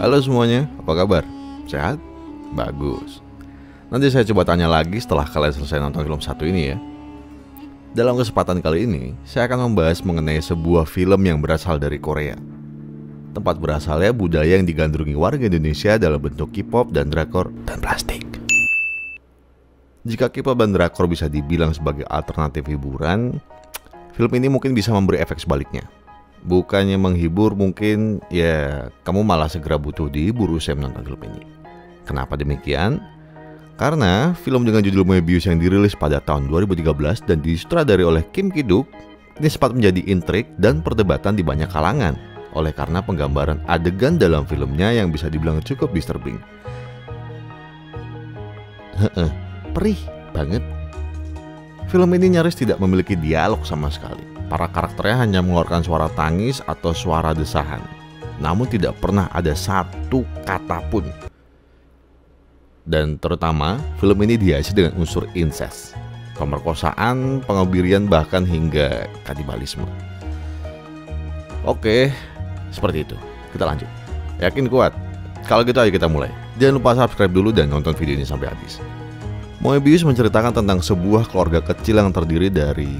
Halo semuanya, apa kabar? Sehat? Bagus. Nanti saya coba tanya lagi setelah kalian selesai nonton film satu ini ya. Dalam kesempatan kali ini, saya akan membahas mengenai sebuah film yang berasal dari Korea. Tempat berasalnya budaya yang digandrungi warga Indonesia dalam bentuk K-pop dan drakor dan plastik. Jika K-pop dan drakor bisa dibilang sebagai alternatif hiburan, film ini mungkin bisa memberi efek sebaliknya. Bukannya menghibur, mungkin ya kamu malah segera butuh dihibur usai menonton film ini. Kenapa demikian? Karena film dengan judul Moebius yang dirilis pada tahun 2013 dan disutradari oleh Kim Ki-duk ini sempat menjadi intrik dan perdebatan di banyak kalangan oleh karena penggambaran adegan dalam filmnya yang bisa dibilang cukup disturbing. Perih banget. Film ini nyaris tidak memiliki dialog sama sekali. Para karakternya hanya mengeluarkan suara tangis atau suara desahan. Namun tidak pernah ada satu kata pun. Dan terutama, film ini dihiasi dengan unsur incest, pemerkosaan, pengebirian, bahkan hingga kanibalisme. Oke, seperti itu. Kita lanjut. Yakin kuat? Kalau gitu ayo kita mulai. Jangan lupa subscribe dulu dan nonton video ini sampai habis. Moebius menceritakan tentang sebuah keluarga kecil yang terdiri dari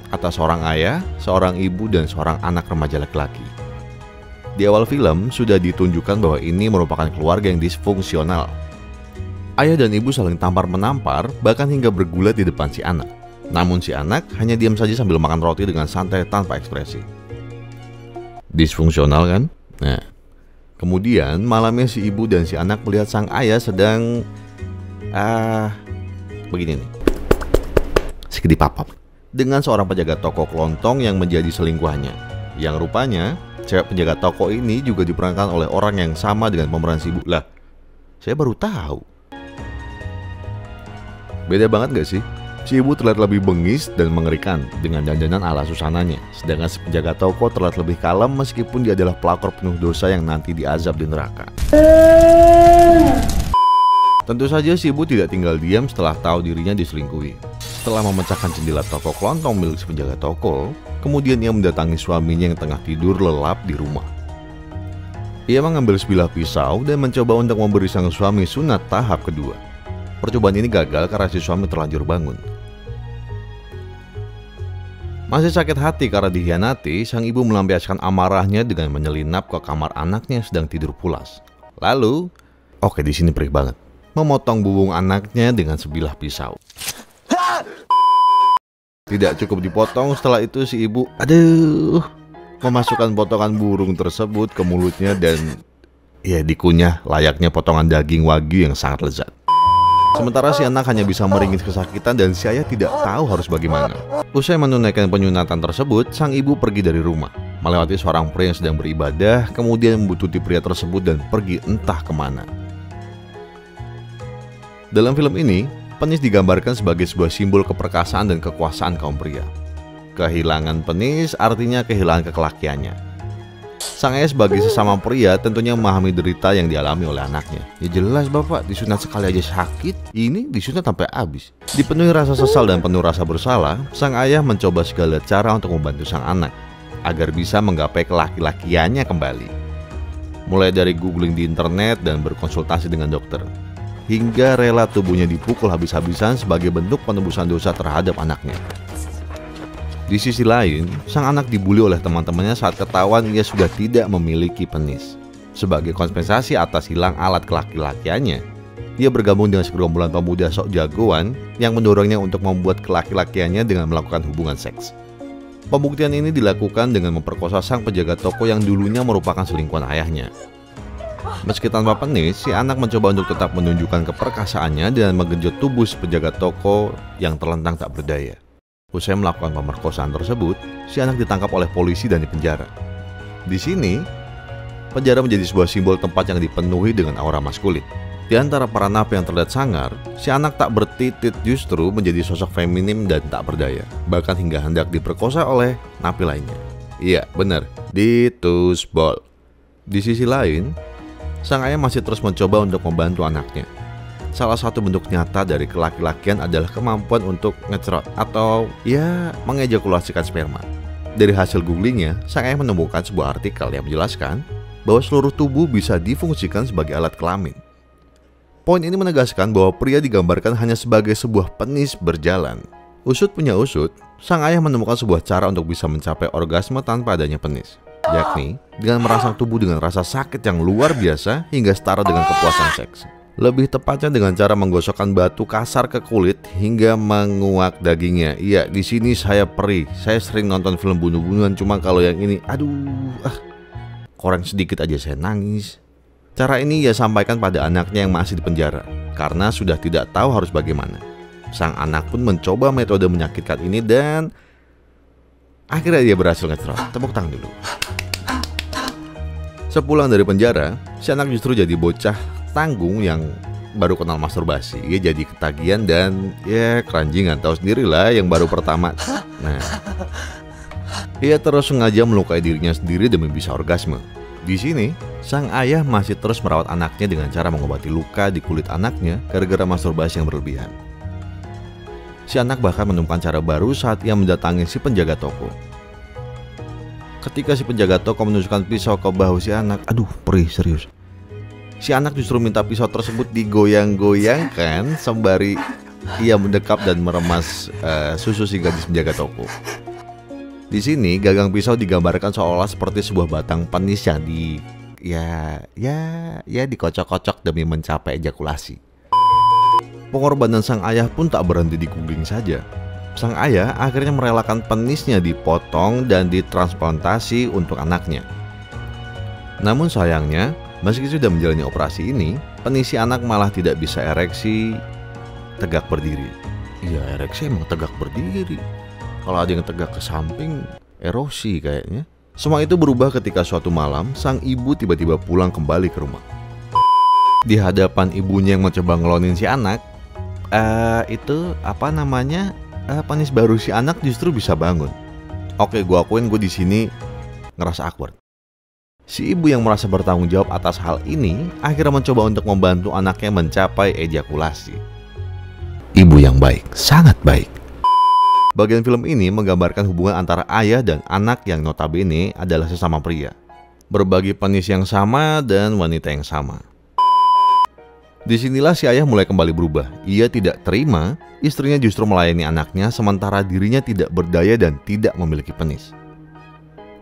atas seorang ayah, seorang ibu, dan seorang anak remaja laki-laki. Di awal film sudah ditunjukkan bahwa ini merupakan keluarga yang disfungsional. Ayah dan ibu saling tampar-menampar, bahkan hingga bergulat di depan si anak. Namun si anak hanya diam saja sambil makan roti dengan santai tanpa ekspresi. Disfungsional kan? Nah, kemudian malamnya si ibu dan si anak melihat sang ayah sedang begini nih, sedikit papap dengan seorang penjaga toko kelontong yang menjadi selingkuhannya. Yang rupanya cewek penjaga toko ini juga diperankan oleh orang yang sama dengan pemeran si ibu. Lah, saya baru tahu. Beda banget gak sih? Si ibu terlihat lebih bengis dan mengerikan dengan dandanan ala susananya, sedangkan si penjaga toko terlihat lebih kalem meskipun dia adalah pelakor penuh dosa yang nanti diazab di neraka. Tentu saja si ibu tidak tinggal diam setelah tahu dirinya diselingkuhi. Setelah memecahkan jendela toko kelontong milik si penjaga toko, kemudian ia mendatangi suaminya yang tengah tidur lelap di rumah. Ia mengambil sebilah pisau dan mencoba untuk memberi sang suami sunat tahap kedua. Percobaan ini gagal karena si suami terlanjur bangun. Masih sakit hati karena dikhianati, sang ibu melampiaskan amarahnya dengan menyelinap ke kamar anaknya yang sedang tidur pulas. Lalu, oke di sini perih banget, memotong bubung anaknya dengan sebilah pisau. Tidak cukup dipotong, setelah itu si ibu memasukkan potongan burung tersebut ke mulutnya dan ya dikunyah layaknya potongan daging wagyu yang sangat lezat. Sementara si anak hanya bisa meringis kesakitan dan si ayah tidak tahu harus bagaimana. Usai menunaikan penyunatan tersebut, sang ibu pergi dari rumah, melewati seorang pria yang sedang beribadah, kemudian membuntuti pria tersebut dan pergi entah kemana. Dalam film ini, penis digambarkan sebagai sebuah simbol keperkasaan dan kekuasaan kaum pria. Kehilangan penis artinya kehilangan kelakiannya. Sang ayah sebagai sesama pria tentunya memahami derita yang dialami oleh anaknya. Ya jelas bapak, disunat sekali aja sakit, ini disunat sampai habis. Dipenuhi rasa sesal dan penuh rasa bersalah, sang ayah mencoba segala cara untuk membantu sang anak agar bisa menggapai kelaki-lakiannya kembali. Mulai dari googling di internet dan berkonsultasi dengan dokter, hingga rela tubuhnya dipukul habis-habisan sebagai bentuk penebusan dosa terhadap anaknya. Di sisi lain, sang anak dibully oleh teman-temannya saat ketahuan ia sudah tidak memiliki penis. Sebagai kompensasi atas hilang alat kelaki-lakiannya, ia bergabung dengan segerombolan pemuda sok jagoan yang mendorongnya untuk membuat kelaki-lakiannya dengan melakukan hubungan seks. Pembuktian ini dilakukan dengan memperkosa sang penjaga toko yang dulunya merupakan selingkuhan ayahnya. Meski tanpa penis, si anak mencoba untuk tetap menunjukkan keperkasaannya dan menggenjot tubuh si penjaga toko yang terlentang tak berdaya. Usai melakukan pemerkosaan tersebut, si anak ditangkap oleh polisi dan dipenjara. Di sini, penjara menjadi sebuah simbol tempat yang dipenuhi dengan aura maskulin. Di antara para napi yang terlihat sangar, si anak tak bertitit justru menjadi sosok feminim dan tak berdaya, bahkan hingga hendak diperkosa oleh napi lainnya. Iya, benar, ditusbol. Di sisi lain, sang ayah masih terus mencoba untuk membantu anaknya. Salah satu bentuk nyata dari kelaki-lakian adalah kemampuan untuk ngecerot atau ya mengejakulasikan sperma. Dari hasil googlingnya, sang ayah menemukan sebuah artikel yang menjelaskan bahwa seluruh tubuh bisa difungsikan sebagai alat kelamin. Poin ini menegaskan bahwa pria digambarkan hanya sebagai sebuah penis berjalan. Usut punya usut, sang ayah menemukan sebuah cara untuk bisa mencapai orgasme tanpa adanya penis, yakni dengan merangsang tubuh dengan rasa sakit yang luar biasa hingga setara dengan kepuasan seks. Lebih tepatnya dengan cara menggosokkan batu kasar ke kulit hingga menguak dagingnya. Iya, di sini saya perih. Saya sering nonton film bunuh-bunuhan, cuma kalau yang ini, koreng sedikit aja saya nangis. Cara ini ia sampaikan pada anaknya yang masih di penjara, karena sudah tidak tahu harus bagaimana. Sang anak pun mencoba metode menyakitkan ini dan akhirnya dia berhasil ngecrot. Tepuk tangan dulu. Sepulang dari penjara, si anak justru jadi bocah tanggung yang baru kenal masturbasi. Ia jadi ketagihan dan ya keranjingan, tahu sendirilah yang baru pertama. Nah, ia terus sengaja melukai dirinya sendiri demi bisa orgasme. Di sini, sang ayah masih terus merawat anaknya dengan cara mengobati luka di kulit anaknya gara-gara masturbasi yang berlebihan. Si anak bahkan menemukan cara baru saat ia mendatangi si penjaga toko. Ketika si penjaga toko menunjukkan pisau ke bahu si anak, perih serius. Si anak justru minta pisau tersebut digoyang-goyangkan sembari ia mendekap dan meremas susu si gadis penjaga toko. Di sini gagang pisau digambarkan seolah seperti sebuah batang penis yang dikocok-kocok demi mencapai ejakulasi. Pengorbanan sang ayah pun tak berhenti di googling saja. Sang ayah akhirnya merelakan penisnya dipotong dan ditransplantasi untuk anaknya. Namun sayangnya, meski sudah menjalani operasi ini, penis si anak malah tidak bisa ereksi tegak berdiri. Iya, ereksi emang tegak berdiri. Kalau ada yang tegak ke samping, erosi kayaknya. Semua itu berubah ketika suatu malam, sang ibu tiba-tiba pulang kembali ke rumah. Di hadapan ibunya yang mencoba ngelonin si anak, penis baru si anak justru bisa bangun. Oke, gue akuin gue di sini ngerasa awkward. Si ibu yang merasa bertanggung jawab atas hal ini akhirnya mencoba untuk membantu anaknya mencapai ejakulasi. Ibu yang baik, sangat baik. Bagian film ini menggambarkan hubungan antara ayah dan anak yang notabene adalah sesama pria, berbagi penis yang sama dan wanita yang sama. Disinilah si ayah mulai kembali berubah. Ia tidak terima istrinya justru melayani anaknya sementara dirinya tidak berdaya dan tidak memiliki penis.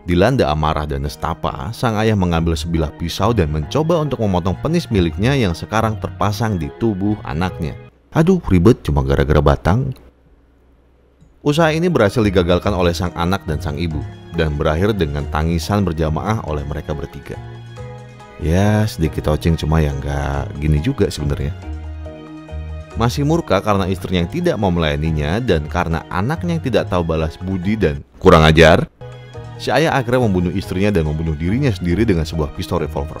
Dilanda amarah dan nestapa, sang ayah mengambil sebilah pisau dan mencoba untuk memotong penis miliknya yang sekarang terpasang di tubuh anaknya. Ribet cuma gara-gara batang. Usaha ini berhasil digagalkan oleh sang anak dan sang ibu, dan berakhir dengan tangisan berjamaah oleh mereka bertiga. Ya, sedikit touching, cuma ya nggak gini juga sebenarnya. Masih murka karena istrinya yang tidak mau melayaninya dan karena anaknya yang tidak tahu balas budi dan kurang ajar, si ayah akhirnya membunuh istrinya dan membunuh dirinya sendiri dengan sebuah pistol revolver.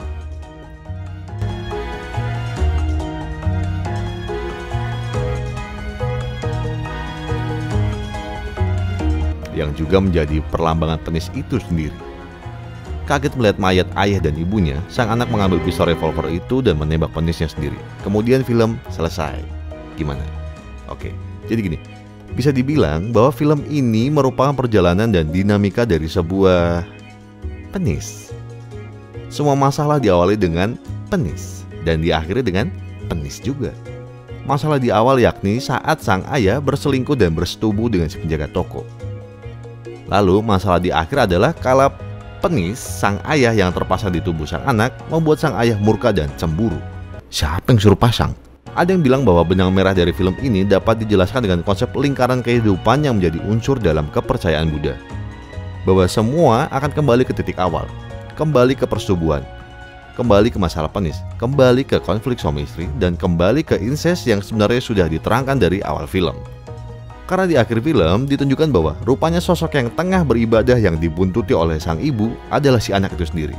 Yang juga menjadi perlambangan penis itu sendiri. Kaget melihat mayat ayah dan ibunya, sang anak mengambil pistol revolver itu dan menembak penisnya sendiri. Kemudian film selesai. Gimana? Oke, jadi gini. Bisa dibilang bahwa film ini merupakan perjalanan dan dinamika dari sebuah penis. Semua masalah diawali dengan penis dan diakhiri dengan penis juga. Masalah di awal yakni saat sang ayah berselingkuh dan bersetubuh dengan si penjaga toko. Lalu masalah di akhir adalah kala penis sang ayah yang terpasang di tubuh sang anak membuat sang ayah murka dan cemburu. Siapa yang suruh pasang? Ada yang bilang bahwa benang merah dari film ini dapat dijelaskan dengan konsep lingkaran kehidupan yang menjadi unsur dalam kepercayaan Buddha. Bahwa semua akan kembali ke titik awal, kembali ke persetubuhan, kembali ke masalah penis, kembali ke konflik suami istri, dan kembali ke incest yang sebenarnya sudah diterangkan dari awal film. Karena di akhir film ditunjukkan bahwa rupanya sosok yang tengah beribadah yang dibuntuti oleh sang ibu adalah si anak itu sendiri.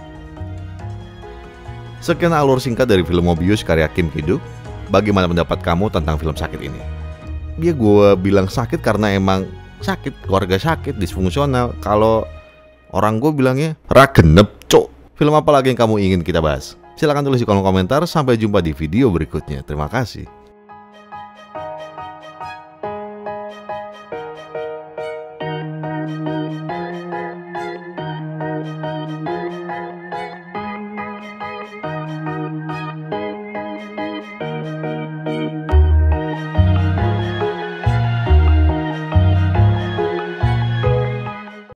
Sekian alur singkat dari film Mobius karya Kim Ki-duk. Bagaimana pendapat kamu tentang film sakit ini? Ya gue bilang sakit karena emang sakit, keluarga sakit, disfungsional. Kalau orang gue bilangnya ragenep cok. Film apa lagi yang kamu ingin kita bahas? Silahkan tulis di kolom komentar. Sampai jumpa di video berikutnya. Terima kasih.